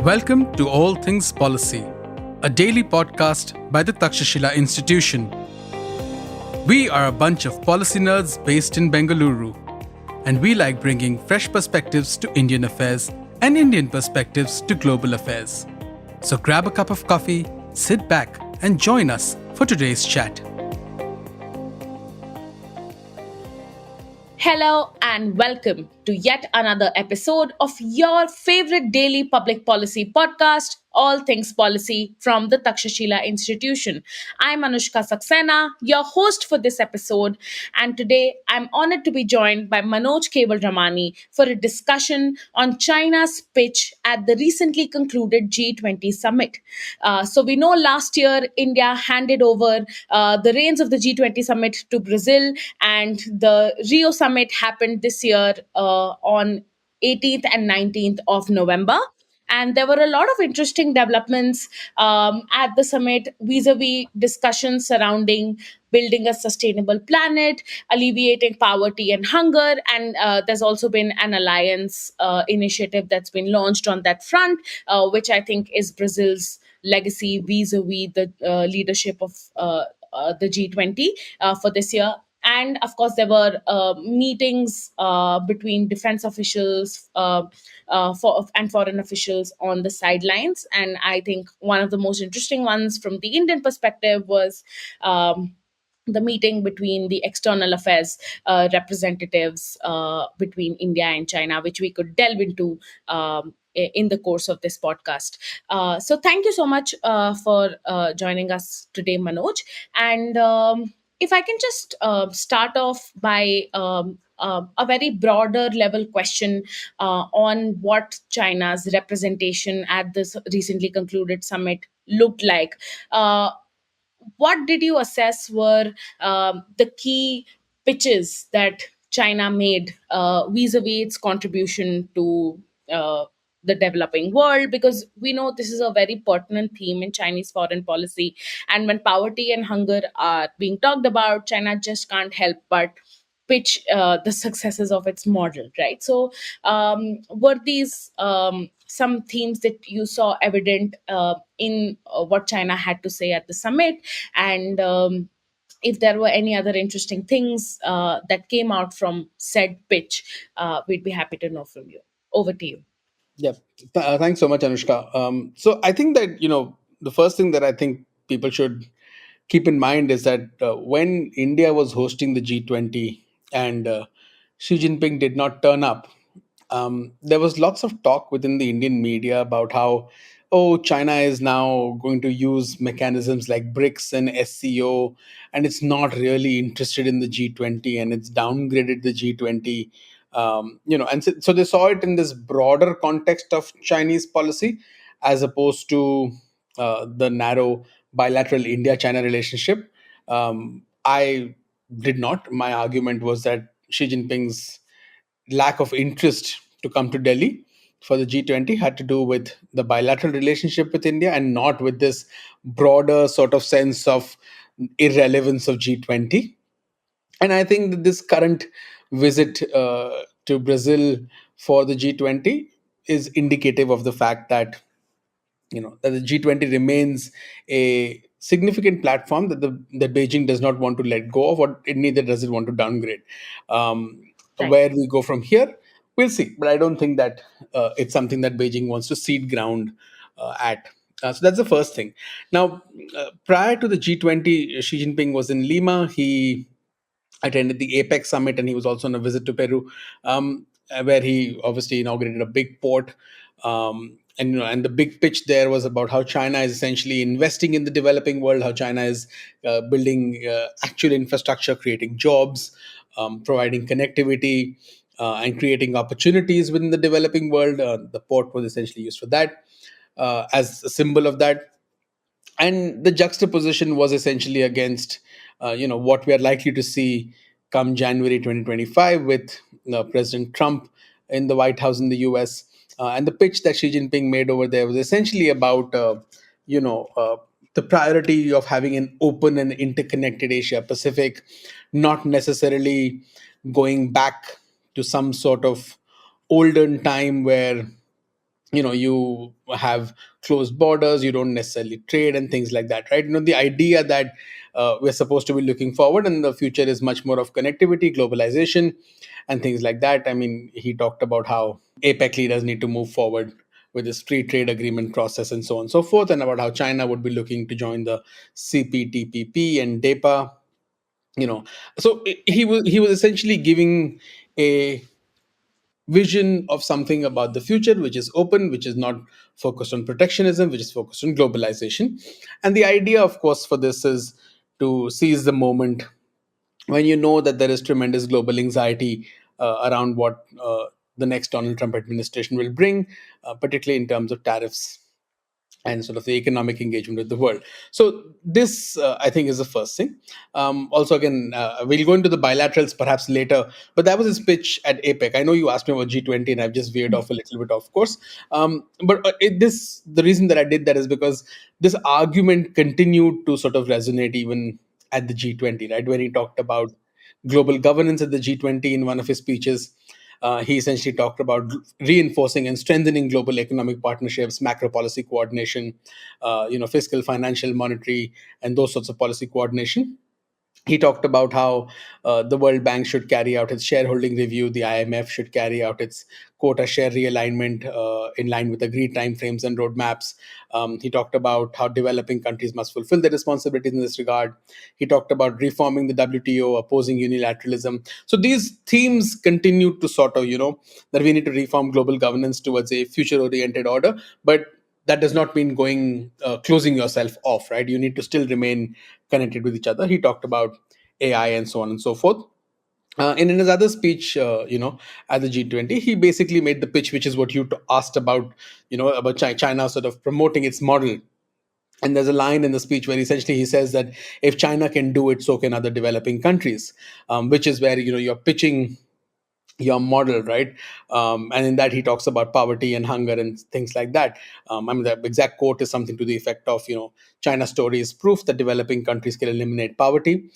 Welcome to All Things Policy, a daily podcast by the Takshashila Institution. We are a bunch of policy nerds based in Bengaluru, and we like bringing fresh perspectives to Indian affairs and Indian perspectives to global affairs. So grab a cup of coffee, sit back, and join us for today's chat. Hello and welcome to yet another episode of your favorite daily public policy podcast, All Things Policy from the Takshashila Institution. I'm Anushka Saxena, your host for this episode, and today I'm honored to be joined by Manoj Kewalramani for a discussion on China's pitch at the recently concluded G20 Summit. So we know last year India handed over the reins of the G20 Summit to Brazil, and the Rio Summit happened this year on 18th and 19th of November. And there were a lot of interesting developments at the summit vis-a-vis discussions surrounding building a sustainable planet, alleviating poverty and hunger. And there's also been an alliance initiative that's been launched on that front, which I think is Brazil's legacy vis-a-vis the leadership of the G20 for this year. And of course, there were meetings between defense officials and foreign officials on the sidelines. And I think one of the most interesting ones from the Indian perspective was the meeting between the external affairs representatives between India and China, which we could delve into in the course of this podcast. So thank you so much for joining us today, Manoj. And if I can just start off by a very broader level question on what China's representation at this recently concluded summit looked like. What did you assess were the key pitches that China made vis-a-vis its contribution to the developing world? Because we know this is a very pertinent theme in Chinese foreign policy. And when poverty and hunger are being talked about, China just can't help but pitch the successes of its model, right? So, were these some themes that you saw evident in what China had to say at the summit? And if there were any other interesting things that came out from said pitch, we'd be happy to know from you. Over to you. Yeah, thanks so much, Anushka. So I think that, the first thing that I think people should keep in mind is that when India was hosting the G20 and Xi Jinping did not turn up, there was lots of talk within the Indian media about how, oh, China is now going to use mechanisms like BRICS and SCO, and it's not really interested in the G20, and it's downgraded the G20. And so they saw it in this broader context of Chinese policy as opposed to the narrow bilateral India-China relationship. I did not. My argument was that Xi Jinping's lack of interest to come to Delhi for the G20 had to do with the bilateral relationship with India and not with this broader sort of sense of irrelevance of G20. And I think that this current visit to Brazil for the G20 is indicative of the fact that that the G20 remains a significant platform that Beijing does not want to let go of, or it neither does it want to downgrade. Right. Where we go from here, we'll see. But I don't think that it's something that Beijing wants to cede ground at. So that's the first thing. Now, prior to the G20, Xi Jinping was in Lima. He attended the APEC summit, and he was also on a visit to Peru, where he obviously inaugurated a big port. And the big pitch there was about how China is essentially investing in the developing world, how China is building actual infrastructure, creating jobs, providing connectivity, and creating opportunities within the developing world. The port was essentially used for that, as a symbol of that. And the juxtaposition was essentially against what we are likely to see come January 2025 with President Trump in the White House in the US. And the pitch that Xi Jinping made over there was essentially about the priority of having an open and interconnected Asia Pacific, not necessarily going back to some sort of olden time where you have closed borders, you don't necessarily trade and things like that, right? The idea that we're supposed to be looking forward and the future is much more of connectivity, globalization, and things like that. I mean, he talked about how APEC leaders need to move forward with this free trade agreement process and so on and so forth, and about how China would be looking to join the CPTPP and DEPA. you know so he was essentially giving a vision of something about the future which is open, which is not focused on protectionism, which is focused on globalization. And the idea, of course, for this is to seize the moment when you know that there is tremendous global anxiety around what the next Donald Trump administration will bring, particularly in terms of tariffs and sort of the economic engagement with the world. So this, I think, is the first thing. Also, again, we'll go into the bilaterals perhaps later, but that was his pitch at APEC. I know you asked me about G20, and I've just veered off a little bit, of course. But the reason that I did that is because this argument continued to sort of resonate even at the G20, right? When he talked about global governance at the G20 in one of his speeches, he essentially talked about reinforcing and strengthening global economic partnerships, macro policy coordination, fiscal, financial, monetary, and those sorts of policy coordination. He talked about how the World Bank should carry out its shareholding review, the IMF should carry out its quota share realignment in line with agreed timeframes and roadmaps. He talked about how developing countries must fulfill their responsibilities in this regard. He talked about reforming the WTO, opposing unilateralism. So these themes continue to sort of, that we need to reform global governance towards a future oriented order. But that does not mean going closing yourself off, right? You need to still remain connected with each other. He talked about AI and so on and so forth. And in his other speech, at the G20, he basically made the pitch, which is what you asked about, about China sort of promoting its model. And there's a line in the speech where essentially he says that if China can do it, so can other developing countries, which is where you're pitching your model, right? And in that he talks about poverty and hunger and things like that. I mean, the exact quote is something to the effect of, China's story is proof that developing countries can eliminate poverty,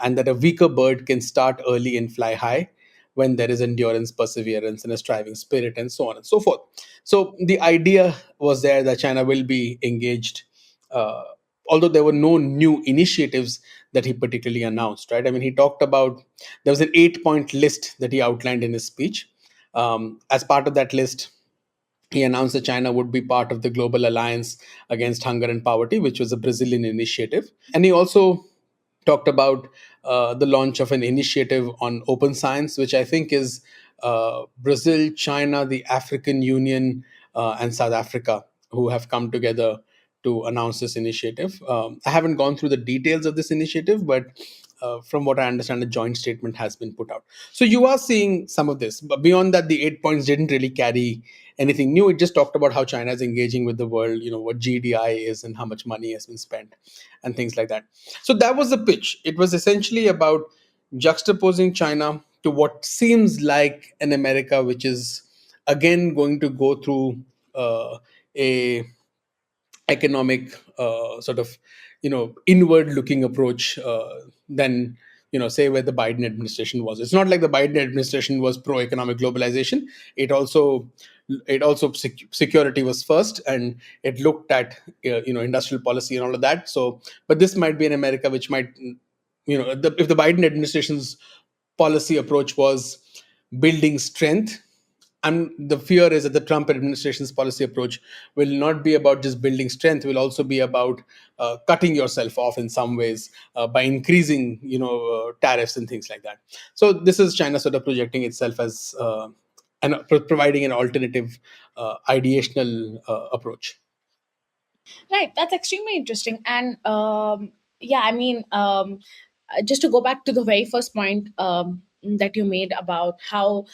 and that a weaker bird can start early and fly high when there is endurance, perseverance, and a striving spirit, and so on and so forth. So the idea was there that China will be engaged, uh, although there were no new initiatives that he particularly announced, right? I mean, he talked about, there was an 8 point list that he outlined in his speech. As part of that list, he announced that China would be part of the Global Alliance Against Hunger and Poverty, which was a Brazilian initiative. And he also talked about the launch of an initiative on open science, which I think is Brazil, China, the African Union, and South Africa, who have come together to announce this initiative. I haven't gone through the details of this initiative, but from what I understand, a joint statement has been put out. So you are seeing some of this. But beyond that, the 8 points didn't really carry anything new. It just talked about how China is engaging with the world, what GDI is and how much money has been spent and things like that. So that was the pitch. It was essentially about juxtaposing China to what seems like an America which is again going to go through a economic sort of inward looking approach than say where the Biden administration was. It's not like the Biden administration was pro economic globalization. It also security was first, and it looked at industrial policy and all of that. So but this might be an America which might, if the Biden administration's policy approach was building strength, and the fear is that the Trump administration's policy approach will not be about just building strength, will also be about cutting yourself off in some ways by increasing tariffs and things like that. So this is China sort of projecting itself as and providing an alternative ideational approach. Right, that's extremely interesting. And yeah, I mean, just to go back to the very first point that you made about how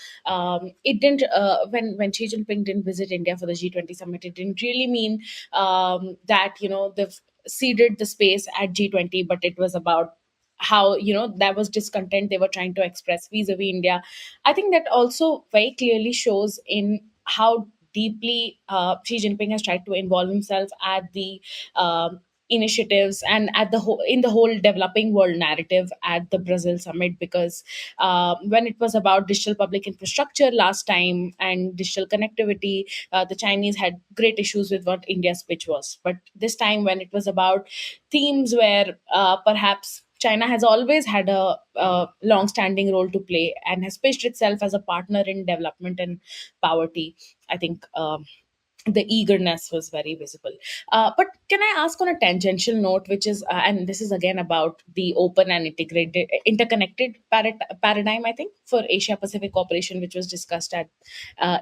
it didn't, when Xi Jinping didn't visit India for the G20 summit, it didn't really mean that, they've ceded the space at G20, but it was about how, that was discontent they were trying to express vis-a-vis India. I think that also very clearly shows in how deeply Xi Jinping has tried to involve himself at the initiatives and at the in the whole developing world narrative at the Brazil summit, because when it was about digital public infrastructure last time and digital connectivity, the Chinese had great issues with what India's pitch was. But this time, when it was about themes where perhaps China has always had a long-standing role to play and has pitched itself as a partner in development and poverty, I think the eagerness was very visible. But can I ask on a tangential note, which is, and this is again about the open and integrated, interconnected paradigm, I think, for Asia Pacific cooperation, which was discussed at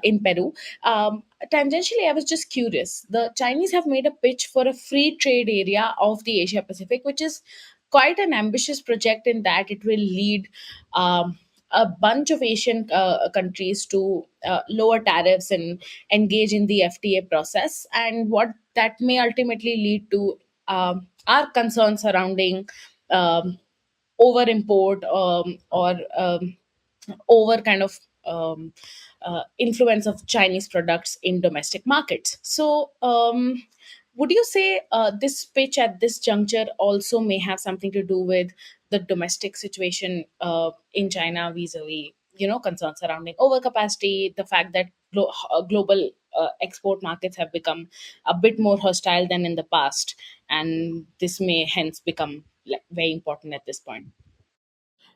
in Peru. Tangentially, I was just curious. The Chinese have made a pitch for a free trade area of the Asia Pacific, which is quite an ambitious project in that it will lead. A bunch of Asian countries to lower tariffs and engage in the FTA process, and what that may ultimately lead to are concerns surrounding um, over import or over kind of influence of Chinese products in domestic markets. So, would you say this pitch at this juncture also may have something to do with the domestic situation in China vis-a-vis, concerns surrounding overcapacity, the fact that global export markets have become a bit more hostile than in the past, and this may hence become like, very important at this point?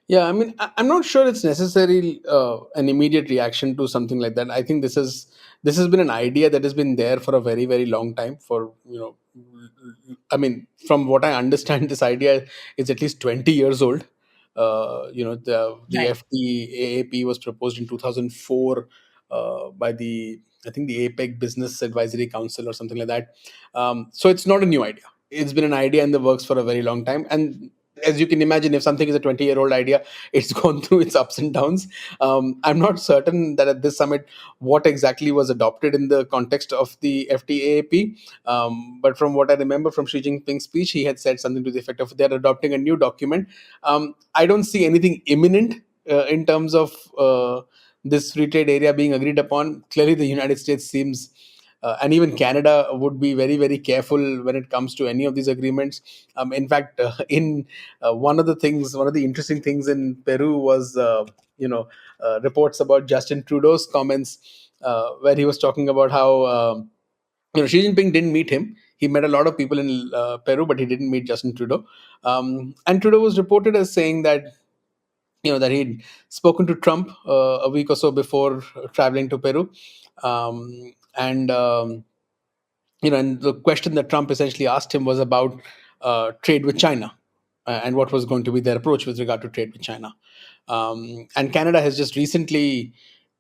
Yeah, I mean, I'm not sure it's necessarily an immediate reaction to something like that. I think this has been an idea that has been there for a very very long time. For I mean, from what I understand, this idea is at least 20 years old. The Right. FTAAP was proposed in 2004 by the, I think, the APEC Business Advisory Council or something like that. So it's not a new idea. It's been an idea in the works for a very long time, and as you can imagine, if something is a 20-year-old idea, it's gone through its ups and downs. I'm not certain that at this summit what exactly was adopted in the context of the FTAAP. But from what I remember from Xi Jinping's speech, he had said something to the effect of they're adopting a new document. I don't see anything imminent in terms of this free trade area being agreed upon. Clearly, the United States seems, and even Canada would be very, very careful when it comes to any of these agreements. In fact, in one of the interesting things in Peru was, reports about Justin Trudeau's comments, where he was talking about how Xi Jinping didn't meet him. He met a lot of people in Peru, but he didn't meet Justin Trudeau. And Trudeau was reported as saying that that he'd spoken to Trump a week or so before traveling to Peru, and and the question that Trump essentially asked him was about trade with China, and what was going to be their approach with regard to trade with China. And Canada has just recently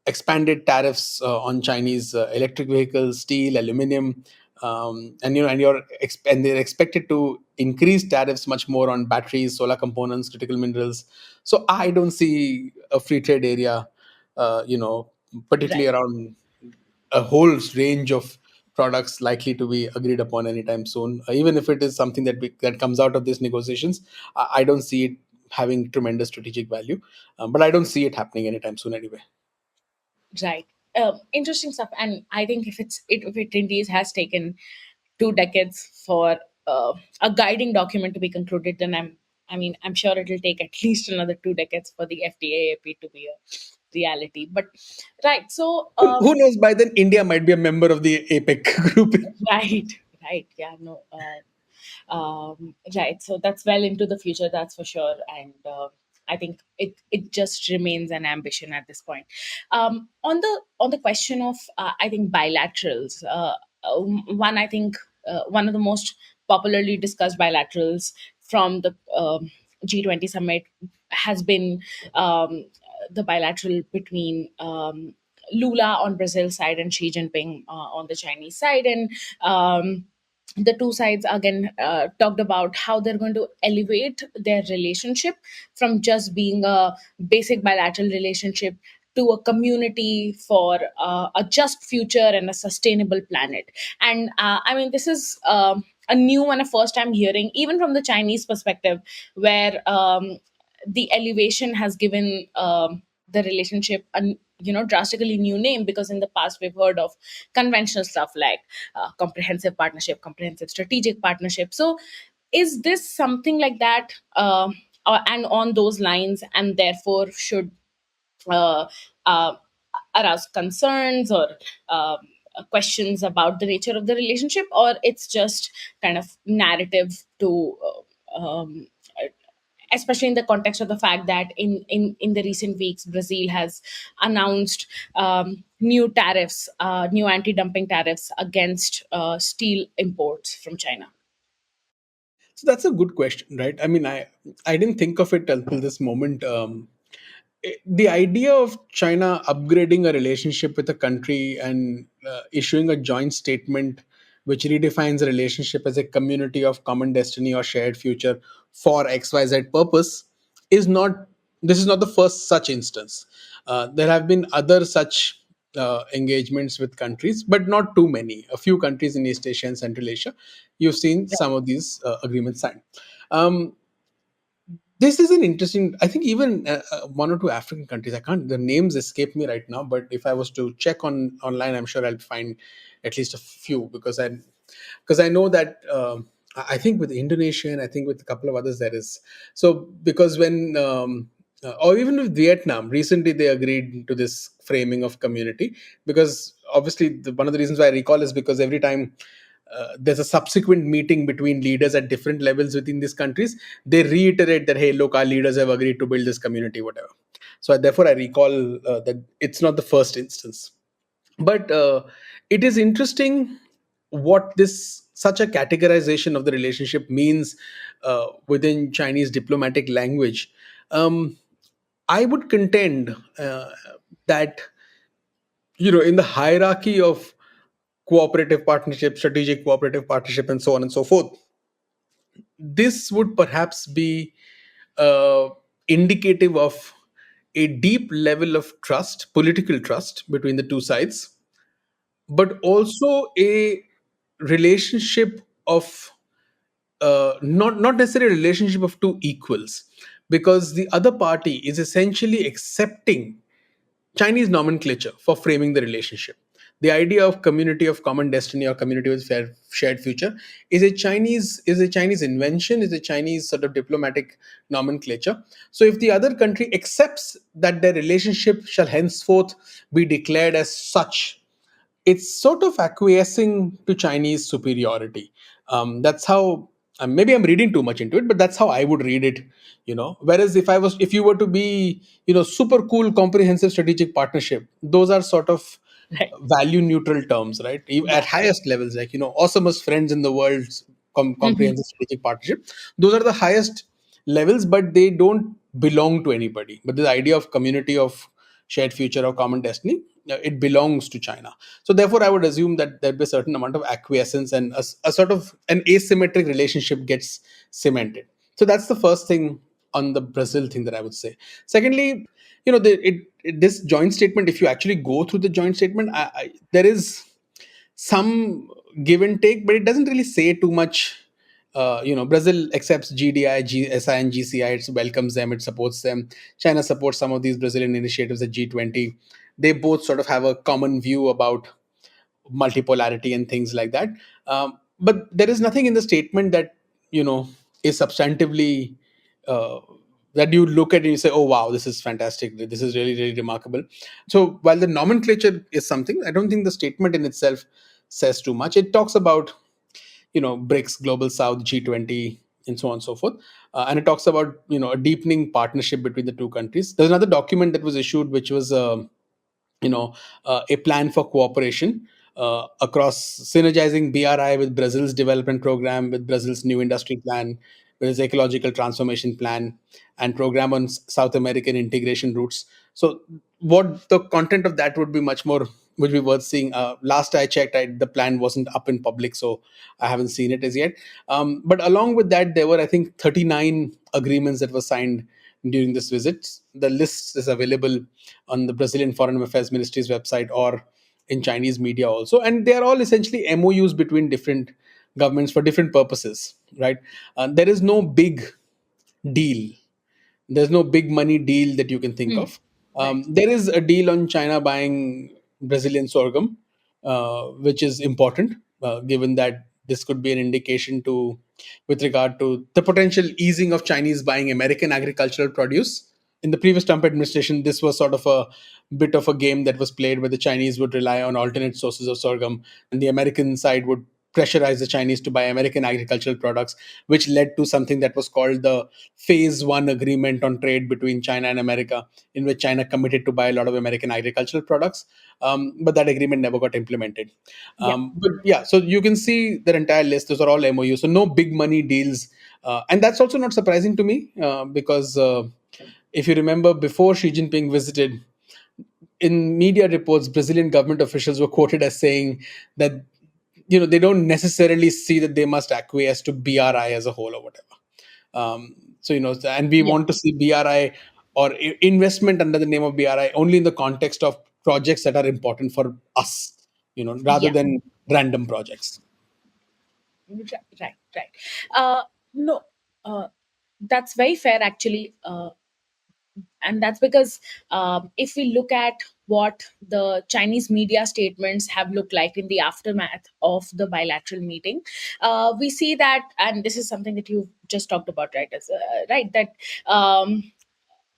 expanded tariffs on Chinese electric vehicles, steel, aluminum, and they're expected to increase tariffs much more on batteries, solar components, critical minerals. So I don't see a free trade area, particularly Right. around a whole range of products likely to be agreed upon anytime soon. Even if it is something that comes out of these negotiations, I don't see it having tremendous strategic value. But I don't see it happening anytime soon anyway. Right. Interesting stuff. And I think if it indeed has taken 2 decades for a guiding document to be concluded, then I'm sure it'll take at least another 2 decades for the FTAAP to be a reality. But right. So Who knows? By then, India might be a member of the APEC group. right, right. Yeah, no. Right. So that's well into the future, that's for sure. And I think it just remains an ambition at this point. On the question of I think bilaterals, one I think one of the most popularly discussed bilaterals from the G20 summit has been the bilateral between Lula on Brazil side and Xi Jinping on the Chinese side, and the two sides again talked about how they're going to elevate their relationship from just being a basic bilateral relationship to a community for a just future and a sustainable planet. And this is a new one, a first time hearing, even from the Chinese perspective, where the elevation has given the relationship drastically new name, because in the past we've heard of conventional stuff like comprehensive partnership, comprehensive strategic partnership. So is this something like that, and on those lines, and therefore should uh, uh, arouse concerns or questions about the nature of the relationship, or it's just kind of narrative to especially in the context of the fact that in the recent weeks Brazil has announced new tariffs, new anti-dumping tariffs against steel imports from China. So that's a good question, right? I mean, I didn't think of it until this moment. The idea of China upgrading a relationship with a country and issuing a joint statement which redefines a relationship as a community of common destiny or shared future for XYZ purpose is not, this is not the first such instance. There have been other such engagements with countries, but not too many. A few countries in East Asia and Central Asia, you've seen some of these agreements signed. Um, this is an interesting, I think even one or two African countries, I can't, the names escape me right now, but if I was to check on online, I'm sure I'll find at least a few, because I know that I think with Indonesia and I think with a couple of others there is. So because when or even with Vietnam, recently they agreed to this framing of community, because obviously one of the reasons why I recall is because every time there's a subsequent meeting between leaders at different levels within these countries, they reiterate that, hey, look, our leaders have agreed to build this community, whatever. So therefore I recall that it's not the first instance. But it is interesting what this such a categorization of the relationship means within Chinese diplomatic language. um, I would contend that, in the hierarchy of cooperative partnership, strategic cooperative partnership, and so on and so forth, this would perhaps be uh, indicative of a deep level of trust, political trust between the two sides, but also a relationship of not necessarily a relationship of two equals, because the other party is essentially accepting Chinese nomenclature for framing the relationship. The idea of community of common destiny or community with shared future is a Chinese invention, is a Chinese sort of diplomatic nomenclature. So if the other country accepts that their relationship shall henceforth be declared as such, it's sort of acquiescing to Chinese superiority. That's how. Maybe I'm reading too much into it, but that's how I would read it. Whereas if you were to be, super cool, comprehensive strategic partnership, those are sort of Right. value neutral terms, right? Yeah. At highest levels, like awesomest friends in the world, Mhm. comprehensive strategic partnership. Those are the highest levels, but they don't belong to anybody. But the idea of community of shared future or common destiny, it belongs to China. So therefore, I would assume that there'd be a certain amount of acquiescence and a sort of an asymmetric relationship gets cemented. So that's the first thing on the Brazil thing that I would say. Secondly, this joint statement, if you actually go through the joint statement, there is some give and take, but it doesn't really say too much. Brazil accepts GDI, GSI, and GCI. It welcomes them. It supports them. China supports some of these Brazilian initiatives at G20. They both sort of have a common view about multipolarity and things like that. But there is nothing in the statement that is substantively uh, that you look at and you say, "Oh wow, this is fantastic. This is really really remarkable." So while the nomenclature is something, I don't think the statement in itself says too much. It talks about BRICS, Global South, G20, and so on and so forth. And it talks about a deepening partnership between the two countries. There's another document that was issued, which was a plan for cooperation across synergizing BRI with Brazil's development program, with Brazil's new industry plan, with its ecological transformation plan, and program on South American integration routes. So, what the content of that would be worth seeing. Last I checked, the plan wasn't up in public, so I haven't seen it as yet. But along with that, there were, I think, 39 agreements that were signed during this visit. The list is available on the Brazilian Foreign Affairs Ministry's website or in Chinese media also. And they are all essentially MOUs between different governments for different purposes, right? There is no big deal. There's no big money deal that you can think Hmm. of. Right. There is a deal on China buying Brazilian sorghum, which is important, given that this could be an indication to, with regard to the potential easing of Chinese buying American agricultural produce. In the previous Trump administration, this was sort of a bit of a game that was played where the Chinese would rely on alternate sources of sorghum, and the American side would pressurize the Chinese to buy American agricultural products, which led to something that was called the Phase One Agreement on Trade between China and America, in which China committed to buy a lot of American agricultural products. But that agreement never got implemented. Yeah. But yeah, so you can see their entire list. Those are all MOUs. So no big money deals. And that's also not surprising to me because if you remember, before Xi Jinping visited, in media reports, Brazilian government officials were quoted as saying that they don't necessarily see that they must acquiesce to BRI as a whole or whatever. And we Yeah. want to see BRI or investment under the name of BRI only in the context of projects that are important for us, rather Yeah. than random projects. Right. Right. Right. No. Uh, that's very fair, actually. And that's because if we look at what the Chinese media statements have looked like in the aftermath of the bilateral meeting, we see that, and this is something that you just talked about, right? Right, that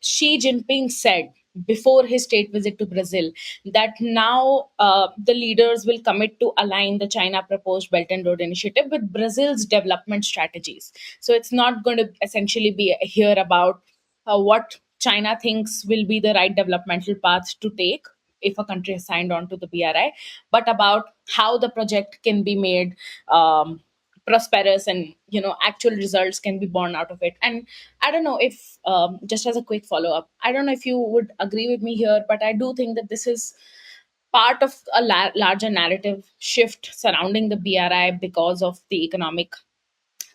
Xi Jinping said before his state visit to Brazil that now the leaders will commit to align the China proposed Belt and Road Initiative with Brazil's development strategies. So it's not going to essentially be here about what China thinks will be the right developmental path to take if a country has signed on to the BRI, but about how the project can be made prosperous, and actual results can be born out of it. And I don't know if, just as a quick follow up, I don't know if you would agree with me here, but I do think that this is part of a larger narrative shift surrounding the BRI because of the economic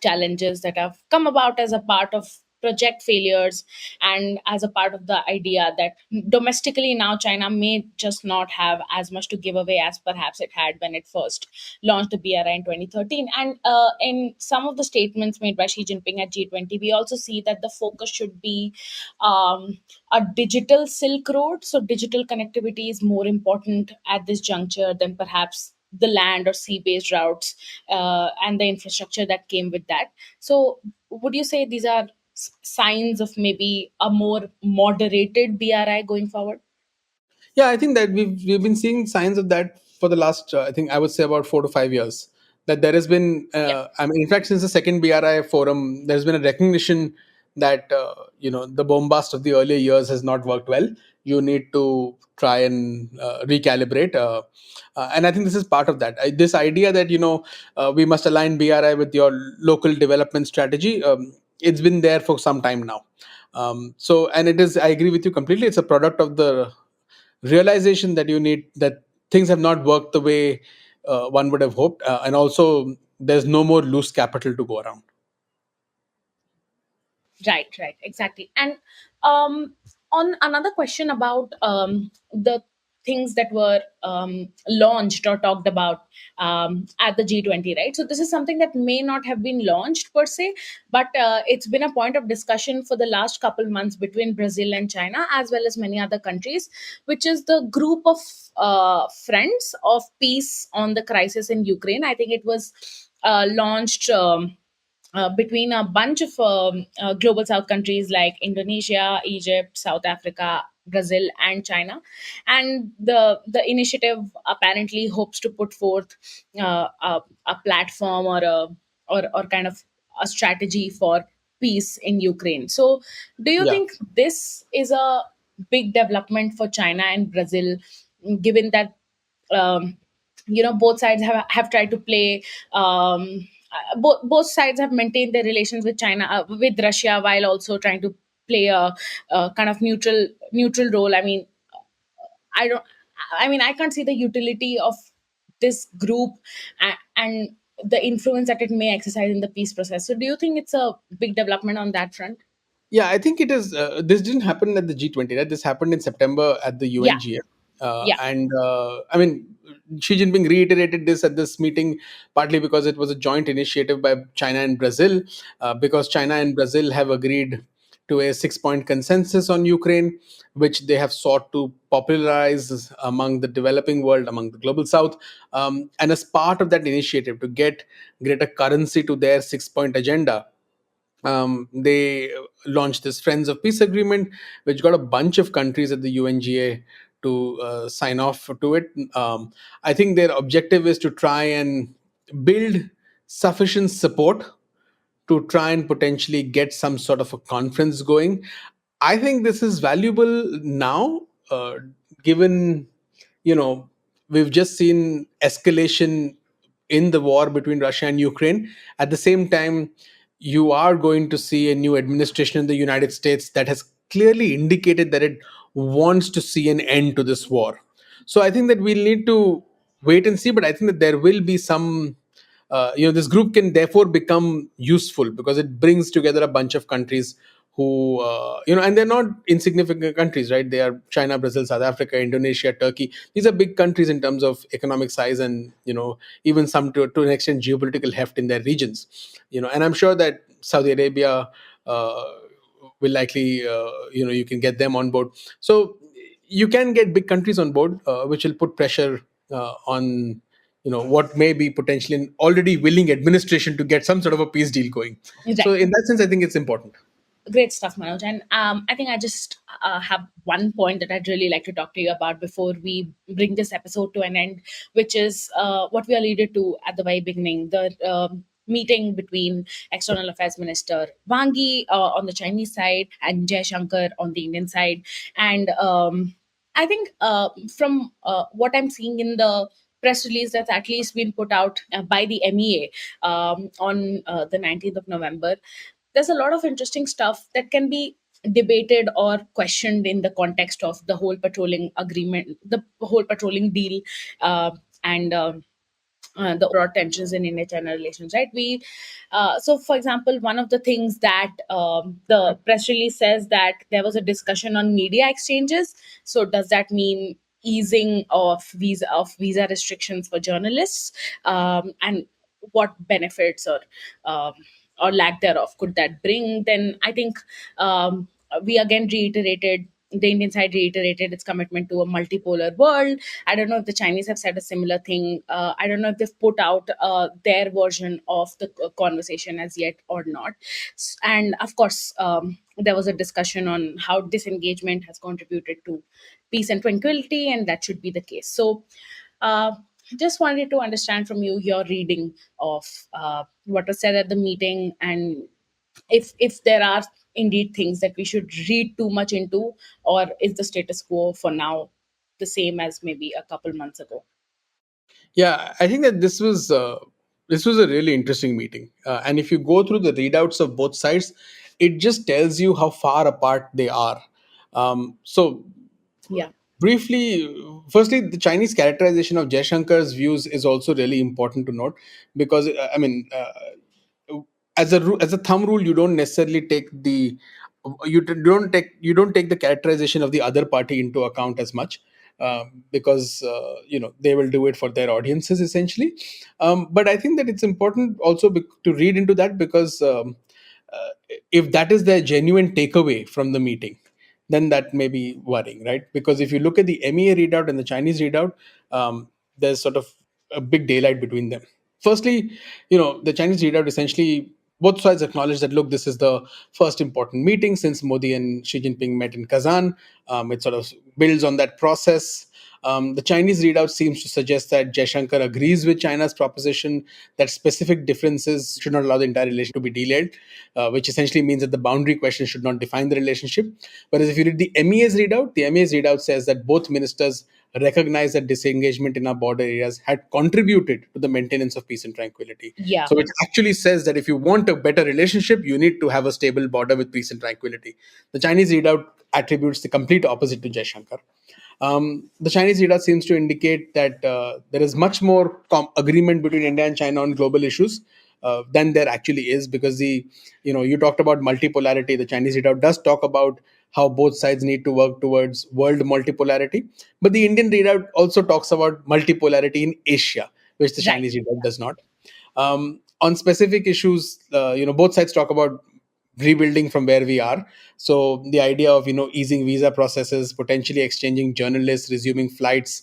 challenges that have come about as a part of project failures, and as a part of the idea that domestically now China may just not have as much to give away as perhaps it had when it first launched the BRI in 2013. And in some of the statements made by Xi Jinping at G20, we also see that the focus should be um, a digital Silk Road. So digital connectivity is more important at this juncture than perhaps the land or sea based routes and the infrastructure that came with that. So, would you say these are signs of maybe a more moderated BRI going forward? Yeah, I think that we've been seeing signs of that for the last, I think I would say about 4 to 5 years. That there has been, Yeah. I mean, in fact, since the second BRI forum, there's been a recognition that the bombast of the earlier years has not worked well. You need to try and recalibrate, and I think this is part of that. This idea that we must align BRI with your local development strategy. It's been there for some time now. And it is. I agree with you completely. It's a product of the realization that you need that things have not worked the way one would have hoped, and also there's no more loose capital to go around. Right, right, exactly. And on another question about the things that were launched or talked about at the G20, right? So this is something that may not have been launched per se, but it's been a point of discussion for the last couple months between Brazil and China, as well as many other countries, which is the group of friends of peace on the crisis in Ukraine. I think it was launched. Between a bunch of global south countries like Indonesia, Egypt, South Africa, Brazil, and China. And the initiative apparently hopes to put forth a platform or kind of a strategy for peace in Ukraine. So do you Yeah. think this is a big development for China and Brazil, given that um, both sides have tried to play, both sides have maintained their relations with China, with Russia, while also trying to play a kind of neutral role. I don't I can't see the utility of this group, and the influence that it may exercise in the peace process. So do you think it's a big development on that front? Yeah, I think it is. This didn't happen at the G20, right? This happened in September at the Yeah. UNGA. Yeah. And I mean, Xi Jinping reiterated this at this meeting, partly because it was a joint initiative by China and Brazil, because China and Brazil have agreed to a 6 point consensus on Ukraine, which they have sought to popularize among the developing world, among the global south. And as part of that initiative to get greater currency to their 6 point agenda, they launched this Friends of Peace agreement, which got a bunch of countries at the UNGA to sign off to it. I think their objective is to try and build sufficient support to try and potentially get some sort of a conference going. I think this is valuable now, given, you know, we've just seen escalation in the war between Russia and Ukraine. At the same time, you are going to see a new administration in the United States that has clearly indicated that it wants to see an end to this war. So I think that we'll need to wait and see, but I think that there will be some, this group can therefore become useful because it brings together a bunch of countries who, and they're not insignificant countries, right? They are China, Brazil, South Africa, Indonesia, Turkey. These are big countries in terms of economic size and, even some to an extent geopolitical heft in their regions. And I'm sure that Saudi Arabia uh, will likely, you can get them on board. So you can get big countries on board, which will put pressure on what may be potentially an already willing administration to get some sort of a peace deal going. So Right. in that sense, I think it's important. Great stuff, Manoj. And I think I just have one point that I'd really like to talk to you about before we bring this episode to an end, which is what we alluded to at the very beginning, the meeting between External Affairs Minister Wang Yi on the Chinese side and Jay Shankar on the Indian side. And I think from what I'm seeing in the press release that's at least been put out by the MEA on the 19th of November, there's a lot of interesting stuff that can be debated or questioned in the context of the whole patrolling agreement, the whole patrolling deal, and the overall tensions in India-China relations, right? So for example, one of the things that the press release says that there was a discussion on media exchanges. So does that mean easing of visa restrictions for journalists, and what benefits um, or lack thereof could that bring? Then I think we again reiterated. The Indian side reiterated its commitment to a multipolar world. I don't know if the Chinese have said a similar thing. I don't know if they've put out their version of the conversation as yet or not. And of course, there was a discussion on how disengagement has contributed to peace and tranquility, and that should be the case. So, uh, just wanted to understand from you your reading of what was said at the meeting, and if there are indeed things that we should read too much into, or is the status quo for now the same as maybe a couple months ago? Yeah, I think that this was a really interesting meeting, and if you go through the readouts of both sides, it just tells you how far apart they are. So Yeah. briefly, firstly, the Chinese characterization of Jaishankar's views is also really important to note because as a thumb rule, you don't necessarily take the you don't take the characterization of the other party into account as much, because they will do it for their audiences essentially. But I think that it's important also to read into that because uh, if that is their genuine takeaway from the meeting, then that may be worrying, right? Because if you look at the MEA readout and the Chinese readout, there's sort of a big daylight between them. Firstly, the Chinese readout essentially both sides acknowledge that look, this is the first important meeting since Modi and Xi Jinping met in Kazan. It sort of builds on that process. The Chinese readout seems to suggest that Jaishankar agrees with China's proposition that specific differences should not allow the entire relationship to be delayed, which essentially means that the boundary question should not define the relationship. Whereas if you read the MEA's readout says that both ministers recognize that disengagement in our border areas had contributed to the maintenance of peace and tranquility. Yeah. So it actually says that if you want a better relationship, you need to have a stable border with peace and tranquility. The Chinese readout attributes the complete opposite to Jaishankar. The Chinese data seems to indicate that there is much more agreement between India and China on global issues than there actually is, because you talked about multipolarity. The Chinese readout does talk about how both sides need to work towards world multipolarity, but the Indian readout also talks about multipolarity in Asia, which the Right. Chinese readout does not. On specific issues, both sides talk about rebuilding from where we are. So the idea of easing visa processes, potentially exchanging journalists, resuming flights,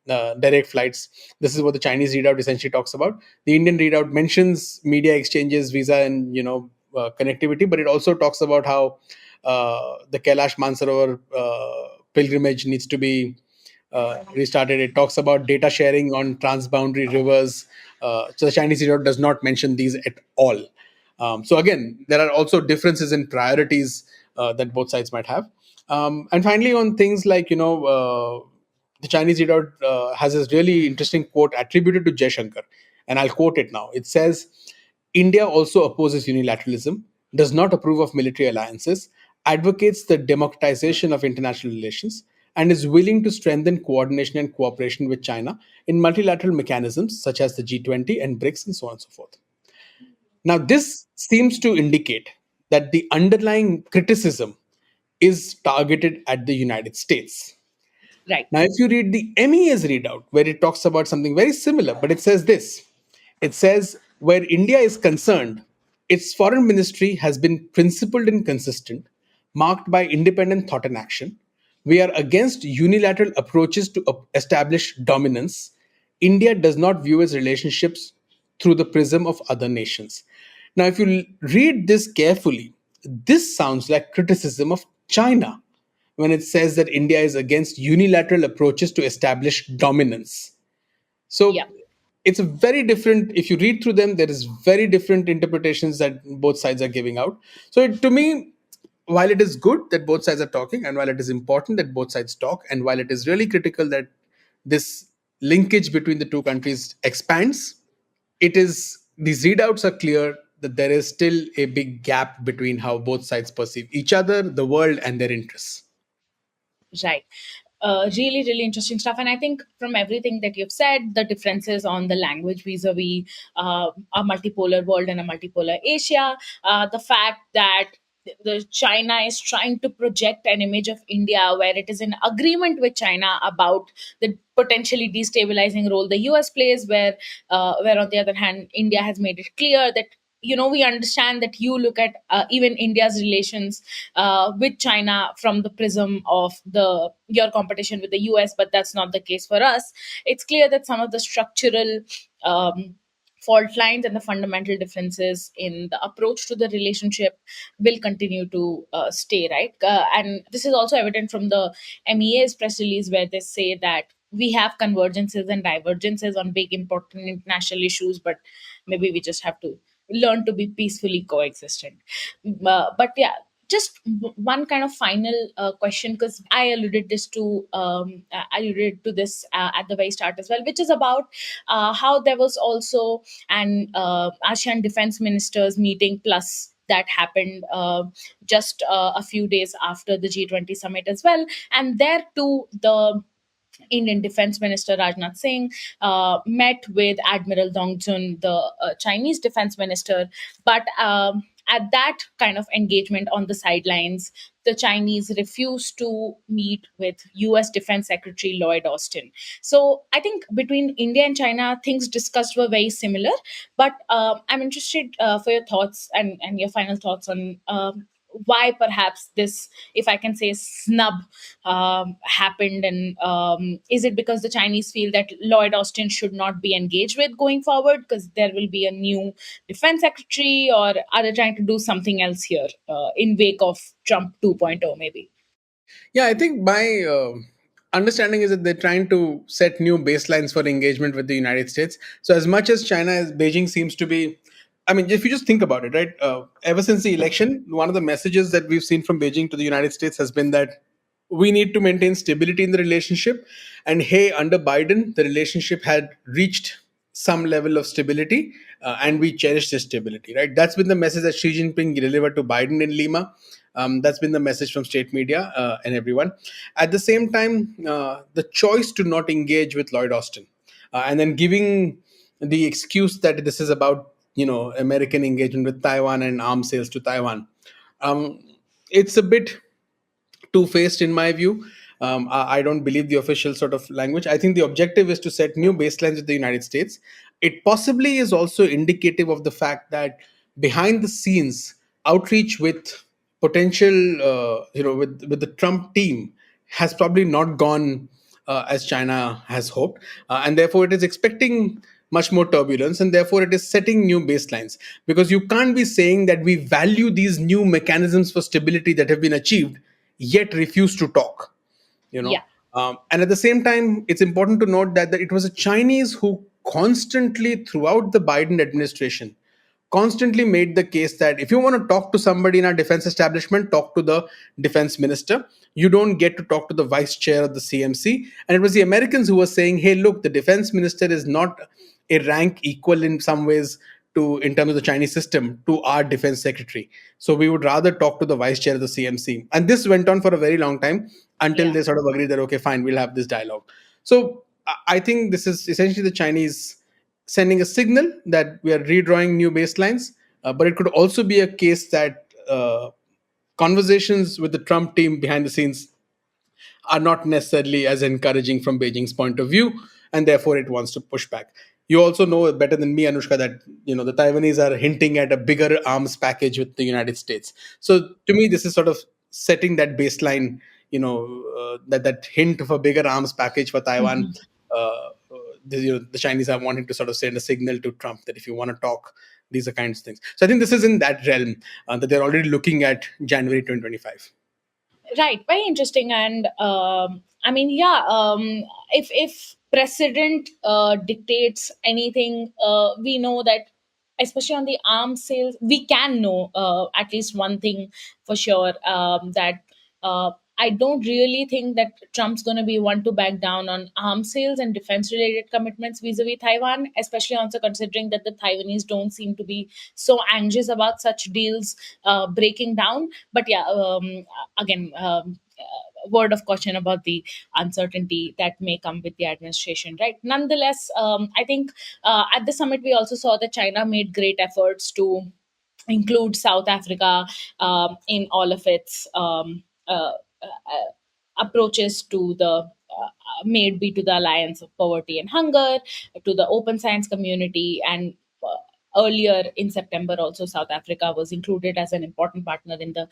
direct flights. This is what the Chinese readout essentially talks about. The Indian readout mentions media exchanges, visa, and connectivity, but it also talks about how the Kailash Mansarovar pilgrimage needs to be restarted. It talks about data sharing on transboundary rivers. So the Chinese readout does not mention these at all. So again, there are also differences in priorities that both sides might have. And finally, on things like the Chinese readout has this really interesting quote attributed to Jaishankar, and I'll quote it now. It says, "India also opposes unilateralism, does not approve of military alliances, advocates the democratization of international relations, and is willing to strengthen coordination and cooperation with China in multilateral mechanisms such as the G20 and BRICS, and so on and so forth." Now, this seems to indicate that the underlying criticism is targeted at the United States. Right. Now, if you read the MEA's readout, where it talks about something very similar, but it says this, it says, where India is concerned, its foreign ministry has been principled and consistent, marked by independent thought and action. We are against unilateral approaches to establish dominance. India does not view its relationships through the prism of other nations. Now, if you read this carefully, this sounds like criticism of China when it says that India is against unilateral approaches to establish dominance. Yeah. So it's a very different, if you read through them, there is very different interpretations that both sides are giving out. So to me, while it is good that both sides are talking, and while it is important that both sides talk, and while it is really critical that this linkage between the two countries expands, it is, these readouts are clear that there is still a big gap between how both sides perceive each other, the world, and their interests. Right. Really, really interesting stuff. And I think from everything that you've said, the differences on the language vis-a-vis a multipolar world and a multipolar Asia, the fact that the China is trying to project an image of India where it is in agreement with China about the potentially destabilizing role the US plays, where on the other hand, India has made it clear that we understand that you look at even India's relations with China from the prism of the your competition with the US, but that's not the case for us. It's clear that some of the structural fault lines and the fundamental differences in the approach to the relationship will continue to stay, right? And this is also evident from the MEA's press release, where they say that we have convergences and divergences on big important international issues, but maybe we just have to learn to be peacefully coexistent. But yeah, just one kind of final question, because I alluded to this at the very start as well, which is about how there was also an ASEAN defense ministers meeting plus that happened just a few days after the G20 summit as well, and there too the Indian Defense Minister Rajnath Singh met with Admiral Dong Jun, the Chinese Defense Minister. But at that kind of engagement on the sidelines, the Chinese refused to meet with US Defense Secretary Lloyd Austin. So I think between India and China, things discussed were very similar. But I'm interested for your thoughts and your final thoughts on why perhaps this, if I can say, snub happened, and is it because the Chinese feel that Lloyd Austin should not be engaged with going forward because there will be a new defense secretary, or are they trying to do something else here in wake of Trump 2.0 maybe? Yeah, I think my understanding is that they're trying to set new baselines for engagement with the United States. So, as much as China, as Beijing seems to be, I mean, if you just think about it, right? Ever since the election, one of the messages that we've seen from Beijing to the United States has been that we need to maintain stability in the relationship. And hey, under Biden, the relationship had reached some level of stability, and we cherish this stability, right? That's been the message that Xi Jinping delivered to Biden in Lima. That's been the message from state media and everyone. At the same time, the choice to not engage with Lloyd Austin, and then giving the excuse that this is about American engagement with Taiwan and arms sales to Taiwan, um, it's a bit two-faced in my view. I don't believe the official sort of language. I think the objective is to set new baselines with the United States. It possibly is also indicative of the fact that behind the scenes, outreach with potential, with the Trump team has probably not gone as China has hoped, and therefore it is expecting much more turbulence, and therefore it is setting new baselines, because you can't be saying that we value these new mechanisms for stability that have been achieved, yet refuse to talk. you Yeah. know and at the same time, it's important to note that it was the Chinese who constantly, throughout the Biden administration, constantly made the case that if you want to talk to somebody in our defense establishment, talk to the defense minister. You don't get to talk to the vice chair of the CMC. And it was the Americans who were saying, hey, look, the defense minister is not a rank equal in some ways to, in terms of the Chinese system, to our defense secretary. So we would rather talk to the vice chair of the CMC. And this went on for a very long time until Yeah. they sort of agreed that, okay, fine, we'll have this dialogue. So I think this is essentially the Chinese sending a signal that we are redrawing new baselines. But it could also be a case that conversations with the Trump team behind the scenes are not necessarily as encouraging from Beijing's point of view, and therefore it wants to push back. You also know better than me, Anushka, that the Taiwanese are hinting at a bigger arms package with the United States. So to me, this is sort of setting that baseline. That hint of a bigger arms package for Taiwan. The Chinese are wanting to sort of send a signal to Trump that if you want to talk, these are kinds of things. So I think this is in that realm, that they're already looking at January 2025. Right, very interesting. And I mean, yeah, if precedent dictates anything, we know that, especially on the arms sales, we can know at least one thing for sure, that I don't really think that Trump's going to be one to back down on arms sales and defense related commitments vis-a-vis Taiwan, especially also considering that the Taiwanese don't seem to be so anxious about such deals breaking down. But yeah, again, word of caution about the uncertainty that may come with the administration, right? Nonetheless, I think at the summit we also saw that China made great efforts to include South Africa in all of its approaches to the made be to the Alliance of Poverty and Hunger, to the open science community, and earlier in September also South Africa was included as an important partner in the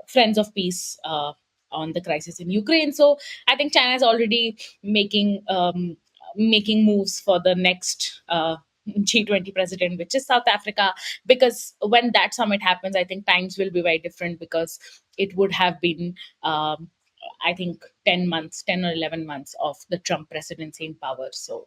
Friends of Peace on the crisis in Ukraine. So I think China is already making moves for the next G20 president, which is South Africa, because when that summit happens, I think times will be very different, because it would have been, I think, 10 or 11 months of the Trump presidency in power. So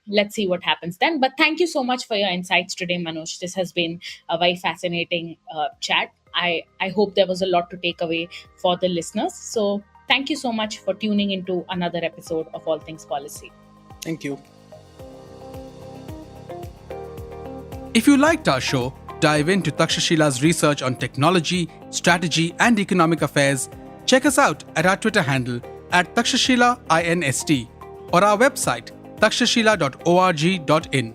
let's see what happens then. But thank you so much for your insights today, Manoj. This has been a very fascinating chat. I hope there was a lot to take away for the listeners. So thank you so much for tuning into another episode of All Things Policy. Thank you. If you liked our show, dive into Takshashila's research on technology, strategy, and economic affairs. Check us out at our Twitter handle @TakshashilaINST or our website takshashila.org.in.